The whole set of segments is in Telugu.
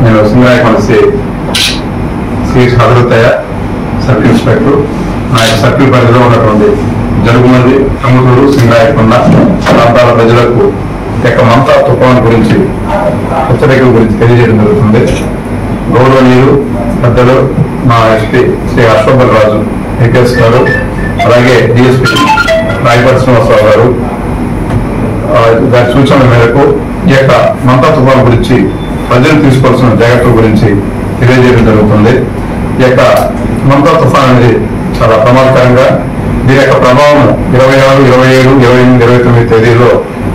నేను సింగరాయకొండ శ్రీ హజరతయ్య సర్కిల్ ఇన్స్పెక్టర్. నా యొక్క సర్కిల్ పరిధిలో ఉన్నటువంటి జరుగుమంది, టంగుటూరు, సింగరాయకొండ ప్రాంతాల ప్రజలకు యొక్క మంతా తుఫాను గురించి, హెచ్చరికల గురించి తెలియజేయడం జరుగుతుంది. గౌరవనీయులు పెద్దలు మా ఎస్పీ శ్రీ అశ్వభర్ రాజు ఐకేఎస్ గారు, అలాగే డిఎస్పీ రాయపర్తి శ్రీనివాసరావు గారు గారి సూచనల మేరకు ఈ యొక్క మంతా తుఫాను గురించి ప్రజలు తీసుకోవాల్సిన జాగ్రత్తల గురించి తెలియజేయడం జరుగుతుంది. ఈ యొక్క మంతా తుఫాన్ అనేది చాలా ప్రమాదకరంగా, దీని యొక్క ప్రభావం 26, 27, 28, 29 తేదీల్లో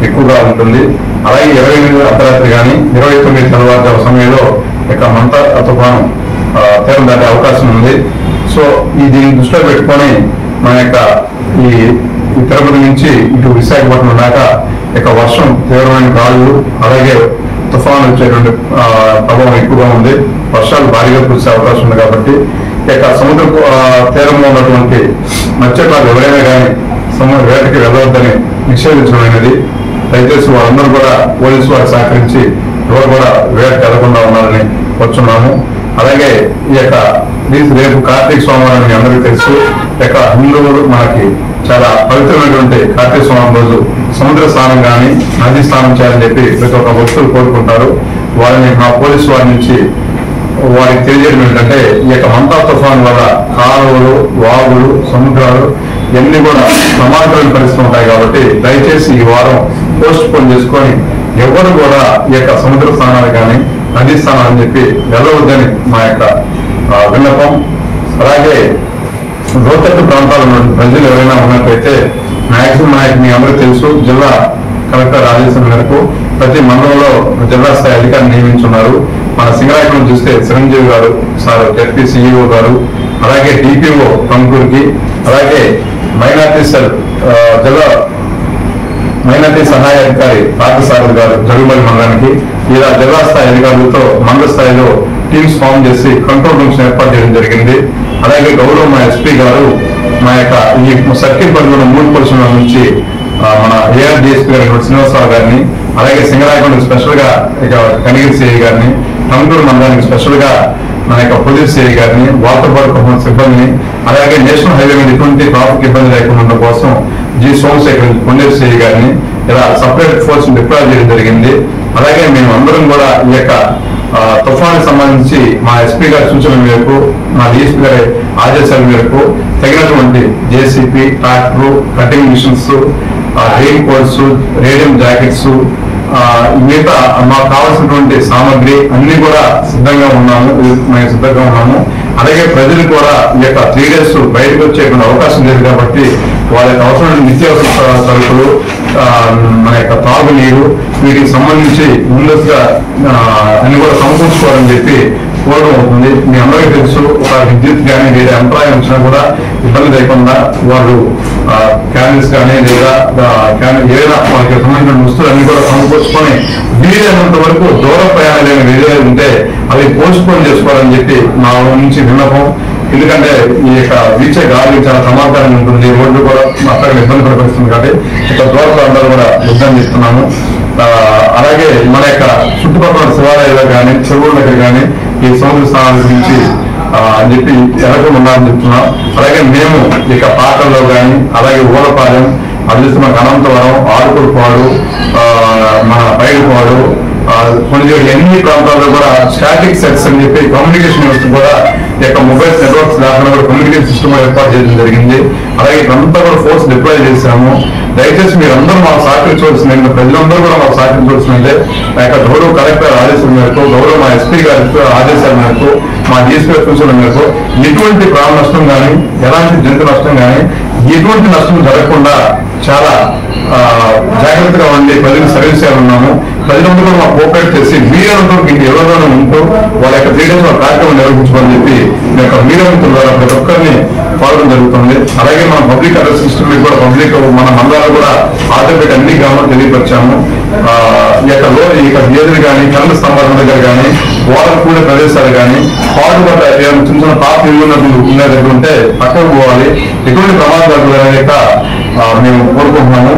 ఎక్కువగా ఉంటుంది. అలాగే 28 అర్ధరాత్రి కానీ 29 తెల్లవారుజాము సమయంలో యొక్క మంతా తుఫాను తీరం దాటే అవకాశం ఉంది. సో దీన్ని దృష్టిలో పెట్టుకొని మన యొక్క ఈ తిరుపతి నుంచి ఇటు విశాఖపట్నం దాకా ఇక వర్షం, తీవ్రమైన గాలులు, అలాగే తుఫాను వచ్చేటువంటి ప్రభావం ఎక్కువగా ఉంది. వర్షాలు భారీగా కురిసే అవకాశం ఉంది. కాబట్టి ఇక సముద్ర తీరంలో ఉన్నటువంటి మత్స్యకారులు ఎవరైనా కానీ వేటకి వెళ్ళవద్దని నిషేధించమైనది. దయచేసి వాళ్ళందరూ కూడా పోలీసు వారు సహకరించి ఎవరు కూడా వేటకి వెళ్లకుండా ఉండాలని వచ్చున్నాము. అలాగే ఈ యొక్క రేపు కార్తీక సోమవారం మీ అందరికీ తెలుసు. ఇక హిందువులు మనకి చాలా పవిత్రమైనటువంటి కార్తీక సోమవారం రోజు సముద్ర స్నానం కానీ నది స్నానం చేయాలని చెప్పి ప్రతి ఒక్క భక్తులు కోరుకుంటారు. వారిని మా పోలీసు వారి నుంచి వారికి తెలియజేయడం ఏంటంటే, ఈ యొక్క మంతా తుఫాన్ వల్ల కాలువలు, వాగులు, సముద్రాలు ఇవన్నీ కూడా ప్రమాదకరమైన పరిస్థితులు ఉంటాయి. కాబట్టి దయచేసి ఈ వారం పోస్ట్ పోన్ చేసుకొని ఎవరు కూడా ఈ యొక్క సముద్ర స్నానాలు కానీ నదీ స్నానాలు అని చెప్పి వెళ్ళవద్దని మా యొక్క విన్నపం. అలాగే లోతట్టు ప్రాంతాల్లో ప్రజలు ఎవరైనా ఉన్నట్లయితే మ్యాక్సిమం మీ అందరూ తెలుసు, జిల్లా కలెక్టర్ ఆదేశం మేరకు ప్రతి మండలంలో జిల్లా స్థాయి అధికారులు నియమించున్నారు. మన సింగరాయకొండ చూస్తే చిరంజీవి గారు సార్, జెడ్పీ సిఇఓ గారు, అలాగే డిపిఓ టంగుటూరుకి, అలాగే మైనార్టీ సెల్ జిల్లా మైనార్టీ సహాయ అధికారి పార్థసారథి గారు జరుగుమల్లి మండలానికి, ఇలా జిల్లా స్థాయి అధికారులతో మండల స్థాయిలో టీమ్స్ ఫామ్ చేసి కంట్రోల్ రూమ్స్ ఏర్పాటు చేయడం జరిగింది. అలాగే గౌరవ మా ఎస్పీ గారు మా యొక్క ఈ సర్కిల్ పరిధిలో 3 పోలీసుల నుంచి మన ఏఆర్ డిఎస్పీ గారు శ్రీనివాసరావు గారిని, అలాగే సింగరాయకొండ స్పెషల్ గా ఇక కనిగిరి సిఐ గారిని, టంగుటూరు మండలానికి స్పెషల్ గా మన యొక్క పోలీస్ సిఐ గారిని, వాటర్ బోర్డు సిబ్బందిని, అలాగే నేషనల్ హైవే మీద ఎటువంటి ట్రాఫిక్ ఇబ్బంది లేకుండా ఉండడం కోసం జి సోమశేఖర్ కొండేరు సిఐ గారిని ఇలా సపరేట్ ఫోర్స్ డిప్లాయ్ చేయడం జరిగింది. అలాగే మేము అందరం కూడా ఈ యొక్క తుఫాను సంబంధించి మా ఎస్పీ గారి సూచనల మేరకు, మా డిఎస్పీ గారి ఆదేశాల మేరకు తగినటువంటి JCP, tractor, cutting machines, rain coats, radium jackets, మిగతా మాకు కావాల్సినటువంటి సామాగ్రి అన్ని కూడా సిద్ధంగా ఉన్నాము. అలాగే ప్రజలు కూడా ఈ యొక్క 3 days బయటకు వచ్చేటువంటి అవకాశం లేదు. కాబట్టి వాళ్ళకి అవసరమైన నిత్యావసర సరుకులు, మన యొక్క తాగునీరు, వీటికి సంబంధించి ముందస్తుగా అన్ని కూడా సమకూర్చుకోవాలని చెప్పి కోరడం అవుతుంది. మీ అందరికీ తెలుసు, ఒక విద్యుత్ కానీ వేరే అంతరాయం వచ్చినా కూడా ఇబ్బంది లేకుండా వాళ్ళు క్యాన్స్ కానీ లేదా ఏదైనా వాళ్ళకి సంబంధించిన వస్తువులు అన్ని కూడా సమకూర్చుకొని వీలైనంత వరకు దూర ప్రయాణాలు ఏదైనా ఉంటే అవి పోస్ట్ పోన్ చేసుకోవాలని చెప్పి మా నుంచి విన్నపం. ఎందుకంటే ఈ యొక్క వీచే గాలి చాలా ప్రమాదకరంగా ఉంటుంది, రోడ్లు కూడా అక్కడ ఇబ్బంది పడిపోతుంది. కాబట్టి ఇక దూర ప్రాంతాలు కూడా యుద్ధం చేస్తున్నాము. అలాగే మన యొక్క చుట్టుపక్కల శివాలయాలు కానీ చెరువుల దగ్గర కానీ ఈ సముద్ర స్నానాల గురించి అని చెప్పి ఎలాగో ఉండాలని చెప్తున్నాం. అలాగే మేము ఇక పాటల్లో కానీ, అలాగే ఊరపాలెం, అది చూస్తే మనకు అనంతవరం, ఆరుకూరుపాడు, మన పైడిపాడు, కొన్ని అన్ని ప్రాంతాల్లో కూడా స్టాటిక్ సెట్స్ అని చెప్పి కమ్యూనికేషన్ వ్యవస్థ కూడా ఈ యొక్క మొబైల్ నెట్వర్క్స్ లేకుండా కూడా కమ్యూనికేషన్ సిస్టమ్ ఏర్పాటు చేయడం జరిగింది. అలాగే ఇదంతా కూడా ఫోర్స్ డిప్లాయ్ చేశాము. దయచేసి మీరందరూ మాకు సహకరించవలసింది, ప్రజలందరూ కూడా మాకు సహకరించవలసిందంటే మా యొక్క గౌరవ కలెక్టర్ ఆదేశాల మేరకు, గౌరవ మా ఎస్పీ గారి ఆదేశాల మేరకు, మా డిఎస్పీ సూచనల మేరకు ఎటువంటి ప్రాణ నష్టం కానీ, ఎలాంటి జంతు నష్టం కానీ, ఎటువంటి నష్టం జరగకుండా చాలా జాగ్రత్తగా ఉండి ప్రజలకు సర్వీస్ చేయాలన్నాము. ప్రజలందరూ కూడా మాకు కోఆపరేట్ చేసి మీరందరూ ఇంటి ఎవరిలోనే ఉంటూ వాళ్ళ యొక్క 3 days కార్యక్రమం నిర్వహించుకోవాలని చెప్పి మీ యొక్క మీరంతుల ద్వారా ప్రతి ఒక్కరిని పాల్గొనడం జరుగుతుంది. అలాగే మన పబ్లిక్ అడ్రస్ సిస్టమ్ కూడా పబ్లిక్ మన మండలాలు కూడా ఆటోమేటిక్ అన్ని గ్రామాలు తెలియపరిచాము. ఈ యొక్క గేదెలు కానీ, కరెంటు స్తంభాల దగ్గర కానీ, వాటర్ కూడే ప్రదేశాలు కానీ, పాటుపడ్డ చిన్న చిన్న పాప ఉన్న దగ్గర ఉంటే పక్కకు పోవాలి. ఎటువంటి ప్రమాదాలు లేక మేము కోరుకుంటున్నాము.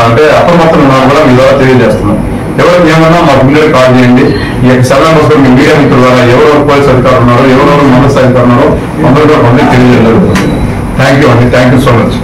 అంటే అప్రమత్తంగా కూడా మీ ద్వారా తెలియజేస్తున్నాం. ఎవరికి ఏమన్నా మాకు ముందే కాల్ చేయండి. ఈ యొక్క సెల్ నెంబర్స్ మీ మీడియా మిత్రుల ద్వారా ఎవరెవరు పోలీస్ అధికారులు ఉన్నారో, ఎవరెవరు మందస్థ అధికారులు ఉన్నారో అందరూ కూడా తెలియజేయడం జరుగుతుంది. థ్యాంక్ యూ అండి. Thank you so much.